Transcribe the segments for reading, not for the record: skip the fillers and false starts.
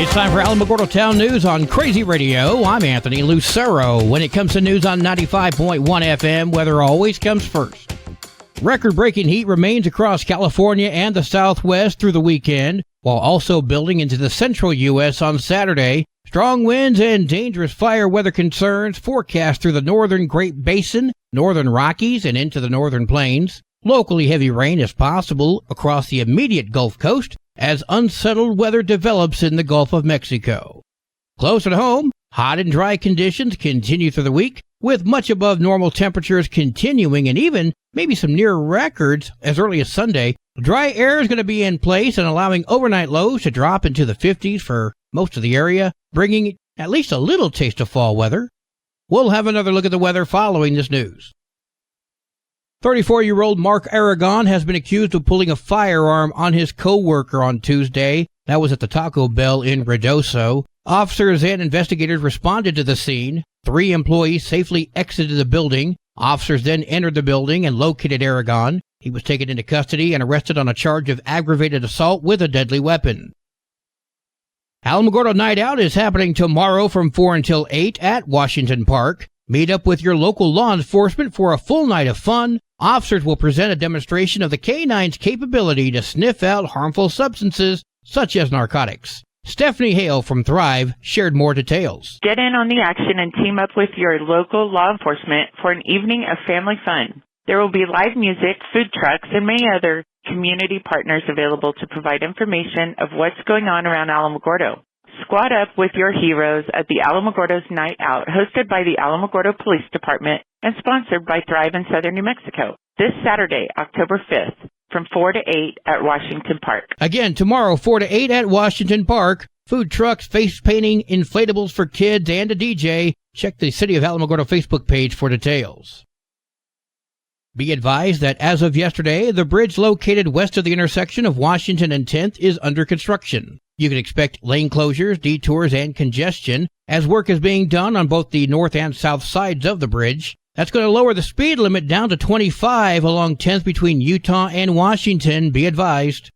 It's time for Alamogordo Town News on Crazy Radio. I'm Anthony Lucero. When it comes to news on 95.1 FM, weather always comes first. Record-breaking heat remains across California and the Southwest through the weekend, while also building into the central U.S. on Saturday. Strong winds and dangerous fire weather concerns forecast through the northern Great Basin, northern Rockies, and into the northern plains. Locally heavy rain is possible across the immediate Gulf Coast as unsettled weather develops in the Gulf of Mexico. Close at home, hot and dry conditions continue through the week, with much above normal temperatures continuing and even maybe some near records as early as Sunday. Dry air is going to be in place and allowing overnight lows to drop into the 50s for most of the area, bringing at least a little taste of fall weather. We'll have another look at the weather following this news. 34-year-old Mark Aragon has been accused of pulling a firearm on his co-worker on Tuesday. That was at the Taco Bell in Ruidoso. Officers and investigators responded to the scene. 3 employees safely exited the building. Officers then entered the building and located Aragon. He was taken into custody and arrested on a charge of aggravated assault with a deadly weapon. Alamogordo Night Out is happening tomorrow from 4 until 8 at Washington Park. Meet up with your local law enforcement for a full night of fun. Officers will present a demonstration of the K-9's capability to sniff out harmful substances such as narcotics. Stephanie Hale from Thrive shared more details. Get in on the action and team up with your local law enforcement for an evening of family fun. There will be live music, food trucks, and many other community partners available to provide information of what's going on around Alamogordo. Squad up with your heroes at the Alamogordo's Night Out, hosted by the Alamogordo Police Department and sponsored by Thrive in Southern New Mexico. This Saturday, October 5th, from 4 to 8 at Washington Park. Again, tomorrow, 4 to 8 at Washington Park. Food trucks, face painting, inflatables for kids, and a DJ. Check the City of Alamogordo Facebook page for details. Be advised that as of yesterday, the bridge located west of the intersection of Washington and 10th is under construction. You can expect lane closures, detours, and congestion as work is being done on both the north and south sides of the bridge. That's going to lower the speed limit down to 25 along 10th between Utah and Washington. Be advised.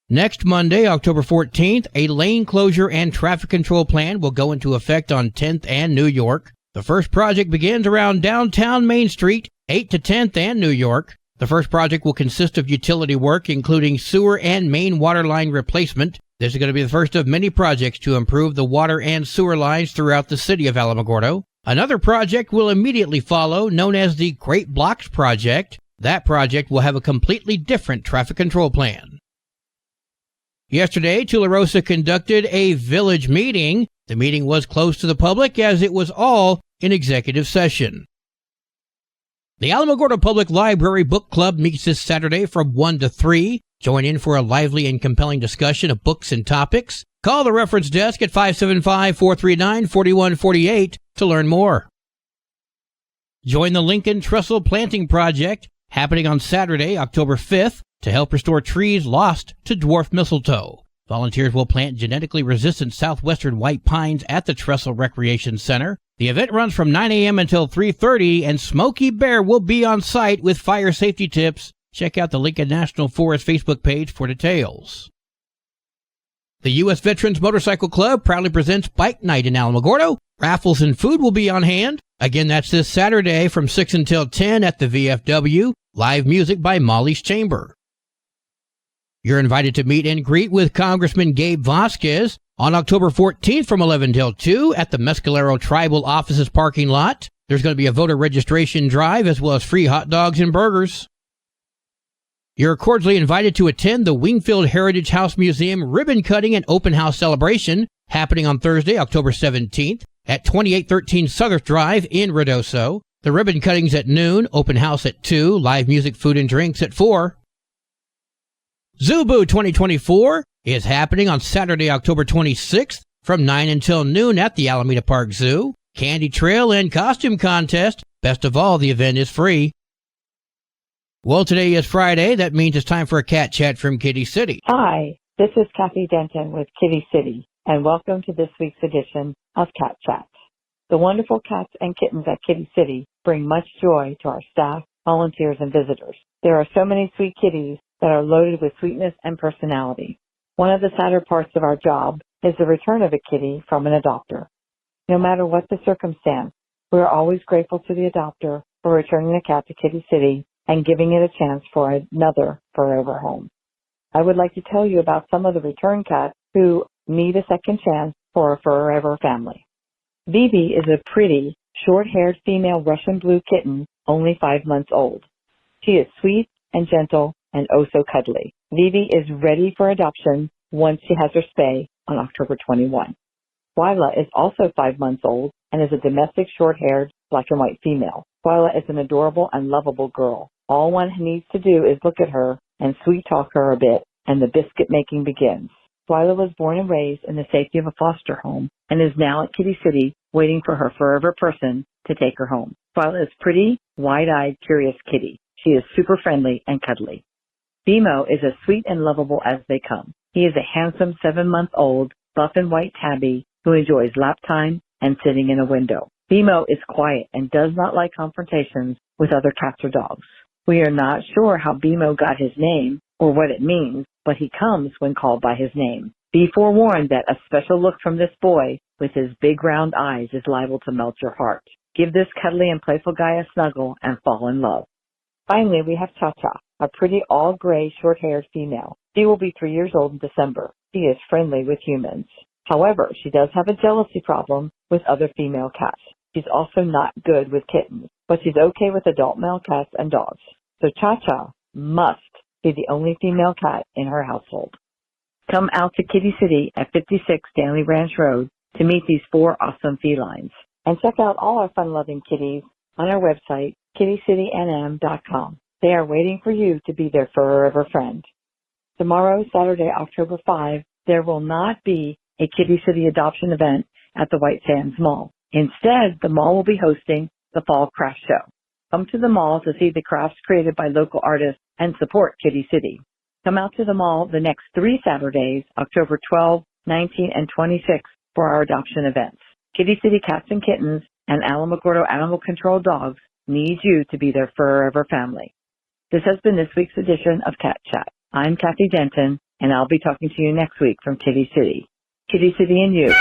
Next Monday, October 14th, a lane closure and traffic control plan will go into effect on 10th and New York. The first project begins around downtown Main Street, 8 to 10th and New York. The first project will consist of utility work, including sewer and main water line replacement. This is going to be the first of many projects to improve the water and sewer lines throughout the city of Alamogordo. Another project will immediately follow, known as the Great Blocks Project. That project will have a completely different traffic control plan. Yesterday, Tularosa conducted a village meeting. The meeting was closed to the public as it was all in executive session. The Alamogordo Public Library Book Club meets this Saturday from 1 to 3. Join in for a lively and compelling discussion of books and topics. Call the reference desk at 575-439-4148 to learn more. Join the Lincoln Trestle Planting Project, happening on Saturday, October 5th, to help restore trees lost to dwarf mistletoe. Volunteers will plant genetically resistant southwestern white pines at the Trestle Recreation Center. The event runs from 9 a.m. until 3:30, and Smokey Bear will be on site with fire safety tips. Check out the Lincoln National Forest Facebook page for details. The U.S. Veterans Motorcycle Club proudly presents Bike Night in Alamogordo. Raffles and food will be on hand. Again, that's this Saturday from 6 until 10 at the VFW. Live music by Molly's Chamber. You're invited to meet and greet with Congressman Gabe Vasquez on October 14th from 11 till 2 at the Mescalero Tribal Offices parking lot. There's going to be a voter registration drive as well as free hot dogs and burgers. You're cordially invited to attend the Wingfield Heritage House Museum ribbon cutting and open house celebration happening on Thursday, October 17th at 2813 Southern Drive in Ruidoso. The ribbon cutting's at noon, open house at 2, live music, food, and drinks at 4. Zubu 2024 is happening on Saturday, October 26th from 9 until noon at the Alameda Park Zoo. Candy trail and costume contest. Best of all, the event is free. Well, today is Friday. That means it's time for a cat chat from Kitty City. Hi, this is Kathy Denton with Kitty City, and welcome to this week's edition of Cat Chat. The wonderful cats and kittens at Kitty City bring much joy to our staff, volunteers, and visitors. There are so many sweet kitties that are loaded with sweetness and personality. One of the sadder parts of our job is the return of a kitty from an adopter. No matter what the circumstance, we are always grateful to the adopter for returning the cat to Kitty City and giving it a chance for another forever home. I would like to tell you about some of the return cats who need a second chance for a forever family. Vivi is a pretty, short-haired female Russian blue kitten, only 5 months old. She is sweet and gentle and oh so cuddly. Vivi is ready for adoption once she has her spay on October 21. Twyla is also 5 months old and is a domestic short-haired black and white female. Twyla is an adorable and lovable girl. All one needs to do is look at her and sweet-talk her a bit, and the biscuit-making begins. Twyla was born and raised in the safety of a foster home and is now at Kitty City waiting for her forever person to take her home. Twyla is pretty, wide-eyed, curious kitty. She is super friendly and cuddly. Bimo is as sweet and lovable as they come. He is a handsome 7-month-old, buff and white tabby who enjoys lap time and sitting in a window. Bimo is quiet and does not like confrontations with other cats or dogs. We are not sure how Bimo got his name or what it means, but he comes when called by his name. Be forewarned that a special look from this boy with his big round eyes is liable to melt your heart. Give this cuddly and playful guy a snuggle and fall in love. Finally, we have Cha-Cha, a pretty all-gray, short-haired female. She will be 3 years old in December. She is friendly with humans. However, she does have a jealousy problem with other female cats. She's also not good with kittens, but she's okay with adult male cats and dogs. So Cha-Cha must be the only female cat in her household. Come out to Kitty City at 56 Stanley Ranch Road to meet these 4 awesome felines. And check out all our fun-loving kitties on our website, kittycitynm.com. They are waiting for you to be their forever friend. Tomorrow, Saturday, October 5, there will not be a Kitty City adoption event at the White Sands Mall. Instead, the mall will be hosting the Fall Craft Show. Come to the mall to see the crafts created by local artists and support Kitty City. Come out to the mall the next 3 Saturdays, October 12, 19, and 26 for our adoption events. Kitty City Cats and Kittens and Alamogordo Animal Control Dogs need you to be their forever family. This has been this week's edition of Cat Chat. I'm Kathy Denton, and I'll be talking to you next week from Kitty City. Kitty City and you.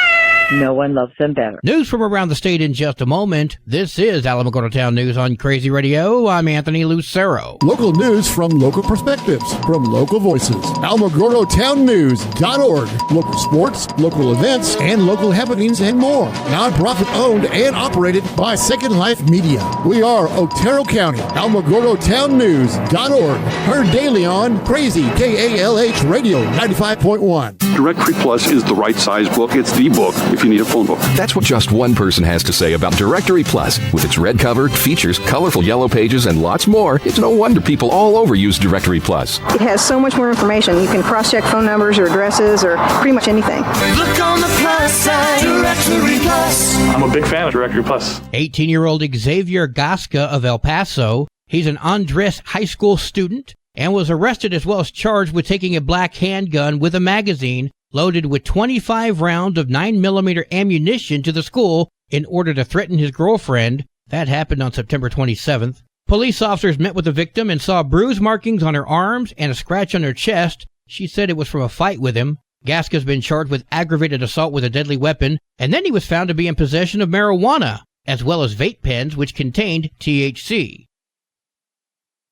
No one loves them better. News from around the state in just a moment. This is Alamogordo Town News on Crazy Radio. I'm Anthony Lucero. Local news from local perspectives, from local voices. AlamogordoTownNews.org. Local sports, local events, and local happenings and more. Nonprofit owned and operated by Second Life Media. We are Otero County. AlamogordoTownNews.org. Heard daily on Crazy KALH Radio 95.1. Directory Plus is the right size book. It's the book if you need a phone book. That's what just one person has to say about Directory Plus. With its red cover, features, colorful yellow pages, and lots more, it's no wonder people all over use Directory Plus. It has so much more information. You can cross-check phone numbers or addresses or pretty much anything. Look on the plus side, Directory Plus. I'm a big fan of Directory Plus. 18-year-old Xavier Gasca of El Paso. He's an Andres high school student and was arrested as well as charged with taking a black handgun with a magazine loaded with 25 rounds of 9mm ammunition to the school in order to threaten his girlfriend. That happened on September 27th. Police officers met with the victim and saw bruise markings on her arms and a scratch on her chest. She said it was from a fight with him. Gasca's been charged with aggravated assault with a deadly weapon, and then he was found to be in possession of marijuana, as well as vape pens which contained THC.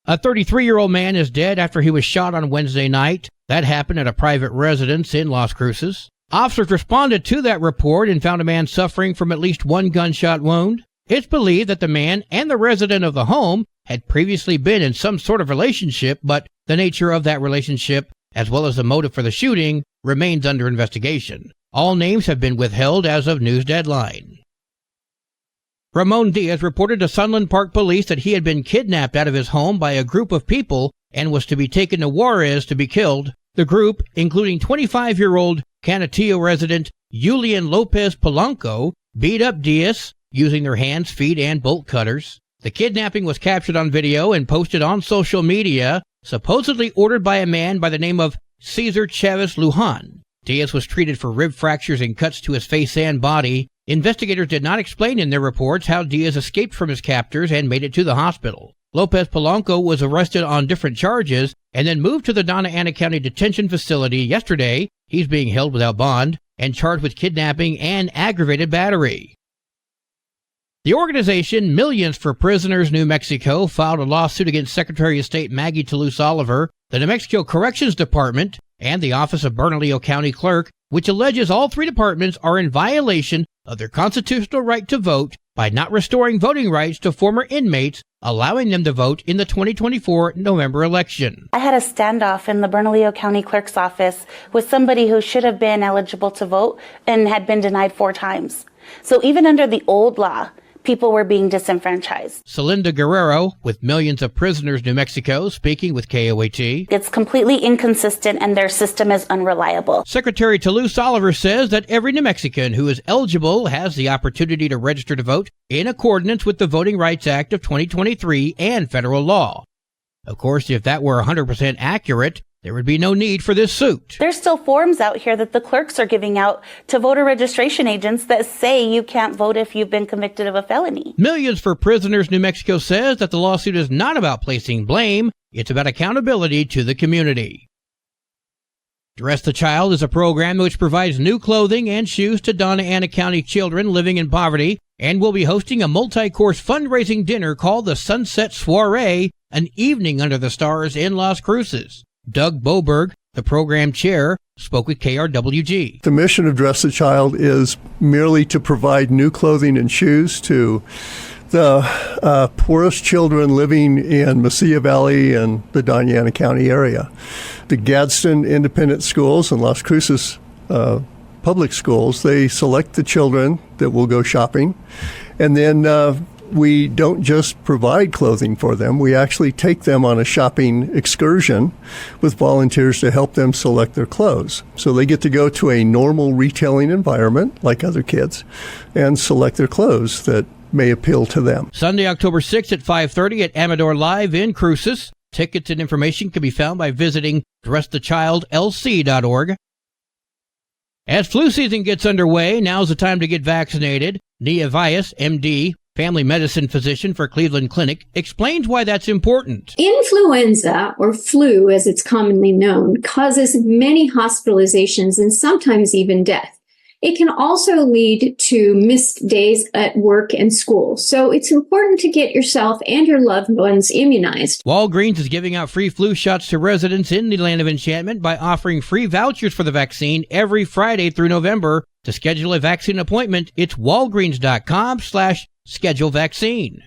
A 33-year-old man is dead after he was shot on Wednesday night. That happened at a private residence in Las Cruces. Officers responded to that report and found a man suffering from at least one gunshot wound. It's believed that the man and the resident of the home had previously been in some sort of relationship, but the nature of that relationship, as well as the motive for the shooting, remains under investigation. All names have been withheld as of news deadline. Ramon Diaz reported to Sunland Park Police that he had been kidnapped out of his home by a group of people and was to be taken to Juarez to be killed. The group, including 25-year-old Canutillo resident Julian Lopez Polanco, beat up Diaz using their hands, feet, and bolt cutters. The kidnapping was captured on video and posted on social media, supposedly ordered by a man by the name of Cesar Chavez Lujan. Diaz was treated for rib fractures and cuts to his face and body. Investigators did not explain in their reports how Diaz escaped from his captors and made it to the hospital. Lopez Polanco was arrested on different charges and then moved to the Donna Ana County Detention Facility yesterday. He's being held without bond and charged with kidnapping and aggravated battery. The organization Millions for Prisoners New Mexico filed a lawsuit against Secretary of State Maggie Toulouse Oliver, the New Mexico Corrections Department, and the Office of Bernalillo County Clerk, which alleges all three departments are in violation of their constitutional right to vote by not restoring voting rights to former inmates, allowing them to vote in the 2024 November election. I had a standoff in the Bernalillo County Clerk's office with somebody who should have been eligible to vote and had been denied 4 times. So even under the old law, people were being disenfranchised. Celinda Guerrero, with Millions of Prisoners New Mexico, speaking with KOAT. It's completely inconsistent and their system is unreliable. Secretary Toulouse Oliver says that every New Mexican who is eligible has the opportunity to register to vote in accordance with the Voting Rights Act of 2023 and federal law. Of course, if that were 100% accurate, there would be no need for this suit. There's still forms out here that the clerks are giving out to voter registration agents that say you can't vote if you've been convicted of a felony. Millions for Prisoners New Mexico says that the lawsuit is not about placing blame, it's about accountability to the community. Dress the Child is a program which provides new clothing and shoes to Donna Ana County children living in poverty and will be hosting a multi-course fundraising dinner called the Sunset Soiree, an evening under the stars in Las Cruces. Doug Boberg, the program chair, spoke with KRWG. The mission of Dress the Child is merely to provide new clothing and shoes to the poorest children living in Mesilla Valley and the Donna Ana County area. The Gadsden Independent Schools and Las Cruces public schools, they select the children that will go shopping, and then we don't just provide clothing for them. We actually take them on a shopping excursion with volunteers to help them select their clothes. So they get to go to a normal retailing environment like other kids and select their clothes that may appeal to them. Sunday, October 6th at 5:30 at Amador Live in Cruces. Tickets and information can be found by visiting DressTheChildLC.org. As flu season gets underway, now's the time to get vaccinated. Nia Vias, MD, family medicine physician for Cleveland Clinic, explains why that's important. Influenza, or flu as it's commonly known, causes many hospitalizations and sometimes even death. It can also lead to missed days at work and school. So it's important to get yourself and your loved ones immunized. Walgreens is giving out free flu shots to residents in the Land of Enchantment by offering free vouchers for the vaccine every Friday through November. To schedule a vaccine appointment, it's walgreens.com/schedule vaccine.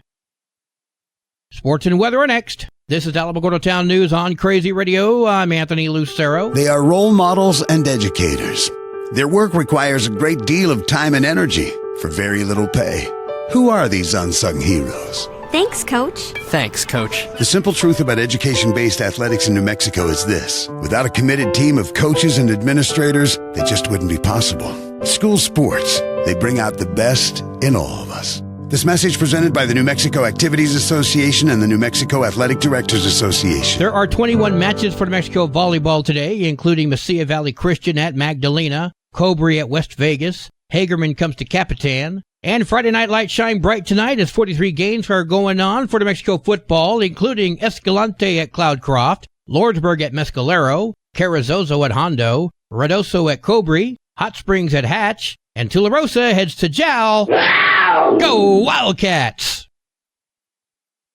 Sports and weather are next. This is Alamogordo Town News on Crazy Radio. I'm Anthony Lucero. They are role models and educators. Their work requires a great deal of time and energy for very little pay. Who are these unsung heroes? Thanks, Coach. Thanks, Coach. The simple truth about education-based athletics in New Mexico is this. Without a committed team of coaches and administrators, they just wouldn't be possible. School sports, they bring out the best in all of us. This message presented by the New Mexico Activities Association and the New Mexico Athletic Directors Association. There are 21 matches for New Mexico volleyball today, including Mesilla Valley Christian at Magdalena, Cobry at West Vegas, Hagerman comes to Capitan, and Friday Night Lights shine bright tonight as 43 games are going on for New Mexico football, including Escalante at Cloudcroft, Lordsburg at Mescalero, Carrizozo at Hondo, Redoso at Cobry, Hot Springs at Hatch, and Tularosa heads to Jowl. Wow! Go Wildcats!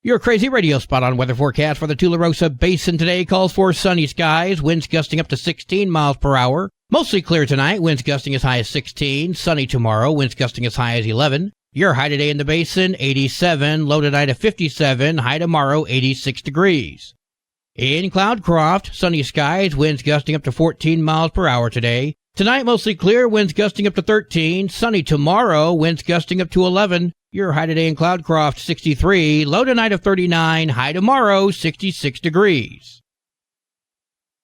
Your Crazy Radio spot on weather forecast for the Tularosa Basin today calls for sunny skies, winds gusting up to 16 miles per hour. Mostly clear tonight, winds gusting as high as 16. Sunny tomorrow, winds gusting as high as 11. Your high today in the basin, 87. Low tonight at 57. High tomorrow, 86 degrees. In Cloudcroft, sunny skies, winds gusting up to 14 miles per hour today. Tonight, mostly clear, winds gusting up to 13. Sunny tomorrow, winds gusting up to 11. Your high today in Cloudcroft, 63. Low tonight of 39. High tomorrow, 66 degrees.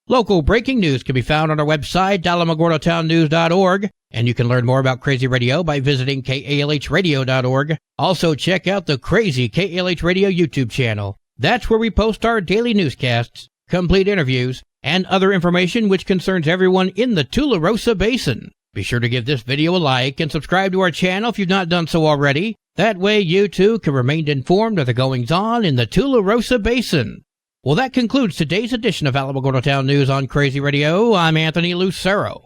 Local breaking news can be found on our website, alamogordotownnews.org, and you can learn more about Crazy Radio by visiting kalhradio.org. Also, check out the Crazy KALH Radio YouTube channel. That's where we post our daily newscasts, complete interviews, and other information which concerns everyone in the Tularosa Basin. Be sure to give this video a like and subscribe to our channel if you've not done so already. That way you too can remain informed of the goings-on in the Tularosa Basin. Well, that concludes today's edition of Alamogordo Town News on Crazy Radio. I'm Anthony Lucero.